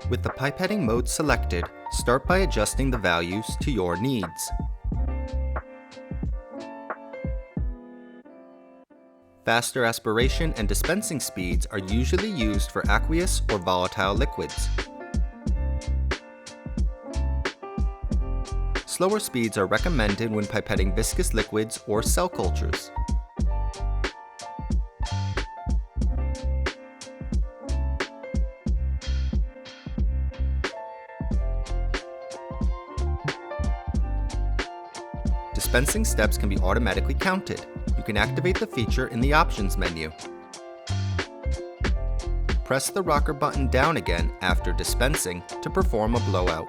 With the pipetting mode selected, start by adjusting the values to your needs. Faster aspiration and dispensing speeds are usually used for aqueous or volatile liquids. Slower speeds are recommended when pipetting viscous liquids or cell cultures. Dispensing steps can be automatically counted. You can activate the feature in the Options menu. Press the rocker button down again after dispensing to perform a blowout.